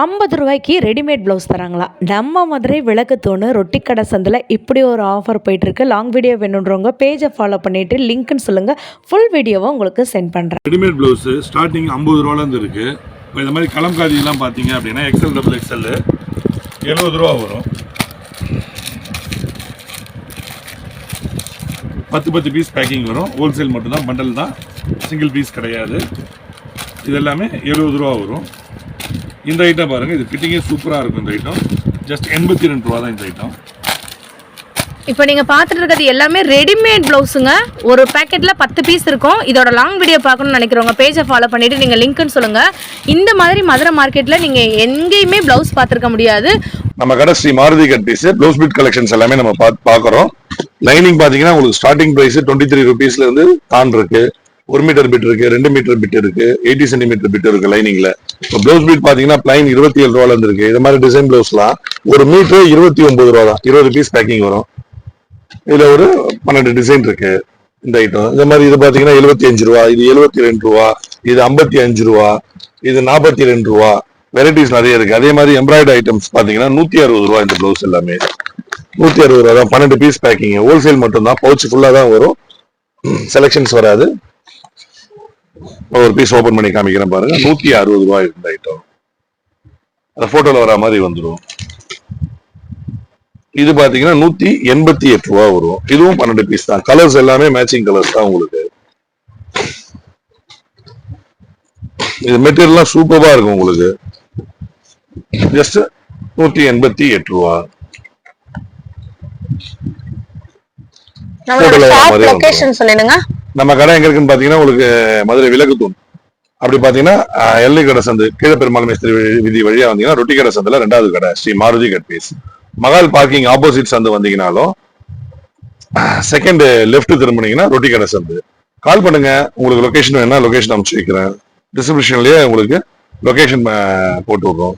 50 ரூபாய்க்கு readymade blouse தராங்களா? நம்ம மதுரை விளக்கு தூணு ரொட்டி கடை சந்தில் இப்படி ஒரு ஆஃபர் போயிட்டுருக்கு. லாங் வீடியோ வேணுன்றவங்க பேஜை ஃபாலோ பண்ணிவிட்டு லிங்க்னு சொல்லுங்கள். ஃபுல் வீடியோவை உங்களுக்கு சென்ட் பண்ணுறேன். ரெடிமேட் ப்ளவுஸு ஸ்டார்டிங் 50 ரூபாலேருந்து இருக்குது. இப்போ இந்த மாதிரி கலம்காதிலாம் பார்த்தீங்க அப்படின்னா XL XXL 70 ரூபா வரும். 10 பீஸ் பேக்கிங் வரும். ஹோல்சேல் மட்டும்தான், பண்டல் தான், சிங்கிள் பீஸ் கிடையாது. இது எல்லாமே 70 ரூபா வரும். இந்த ஐட்டம் பாருங்கள், இது ஃபிட்டிங்கே சூப்பராக இருக்கும். இந்த ஐட்டம் ஜஸ்ட் 82 ரூபா தான் இந்த ஐட்டம். இப்போ நீங்கள் பார்த்துட்டு இருக்கிறது எல்லாமே ரெடிமேட் ப்ளவுஸுங்க. ஒரு பேக்கெட்டில் 10 பீஸ் இருக்கும். இதோட லாங் வீடியோ பார்க்கணும்னு நினைக்கிறவங்க பேஜை ஃபாலோ பண்ணிவிட்டு நீங்கள் லிங்க்னு சொல்லுங்கள். இந்த மாதிரி மதுரை மார்க்கெட்டில் நீங்கள் எங்கேயுமே ப்ளவுஸ் பார்த்துருக்க முடியாது. நம்ம கடை Shri Maruti cut piece blouse bit collections எல்லாமே நம்ம பார்க்குறோம். லைனிங் பார்த்தீங்கன்னா உங்களுக்கு ஸ்டார்டிங் ப்ரைஸ் 23 ருபீஸ்லேருந்து தான் இருக்கு. 1 மீட்டர் பிட் இருக்கு, 2 மீட்டர் பிட் இருக்கு, 80 சென்டிமீட்டர் பிட் இருக்கு லைனிங்ல. இப்போ ப்ளவுஸ் பிட் பாத்தீங்கன்னா பிளைன் 27 ரூபால இருந்து இருக்கு. இது மாதிரி டிசைன் ப்ளவுஸ்லாம் ஒரு மீட்டர் 29 ரூபா தான். 20 பீஸ் பேக்கிங் வரும். இதுல ஒரு 12 டிசைன் இருக்கு இந்த ஐட்டம். இந்த மாதிரி இது பாத்தீங்கன்னா 75 ரூபா, இது 72 ரூபா, இது 55 ரூபா, இது 42 ரூபா. வெரைட்டிஸ் நிறைய இருக்கு. அதே மாதிரி எம்ப்ராய்டரி ஐட்டம்ஸ் பாத்தீங்கன்னா 160 ரூபா. இந்த ப்ளவுஸ் எல்லாமே 160 ரூபா தான். 12 பீஸ் பேக்கிங், ஹோல்சேல் மட்டும் தான். பவுச் ஃபுல்லா தான் வரும், செலக்ஷன்ஸ் வராது. ஒரு பீஸ் ஓபன் பண்ணி காமிக்கிறேன் பாருங்க. 160 ரூபாய் இந்த ஐட்டம். அந்த போட்டோல வர மாதிரி வந்துடும். இது பாத்தீங்கன்னா 188 ரூபா வரும். இதுவும் 12 பீஸ் தான். கலர்ஸ் எல்லாமே மேட்சிங் கலர்ஸ் தான் உங்களுக்கு. இது மெட்டீரியல்லாம் சூப்பரா இருக்கும் உங்களுக்கு. ஜஸ்ட் 188 ரூபா. நம்ம கடை எங்க இருக்குன்னு பாத்தீங்கன்னா உங்களுக்கு மதுரை விளக்கு தூண். அப்படி பாத்தீங்கன்னா எல்லை கடை சந்து கீழ பெருமாள் மேஸ்திரி விதி வழியா வந்தீங்கன்னா ரொட்டி கடை சந்துல 2வது கடை Shri Maruti cut piece. Mahal parking opposite சந்து வந்தீங்கன்னாலும் செகண்ட் லெஃப்ட் திரும்பினீங்கன்னா ரொட்டி கடை சந்து. கால் பண்ணுங்க. உங்களுக்கு லொகேஷன் வேணா லொகேஷன் அனுப்பிச்சு வைக்கிறேன். டிஸ்கிரிப்ஷன்லயே உங்களுக்கு லொகேஷன் போட்டு விடுறோம்.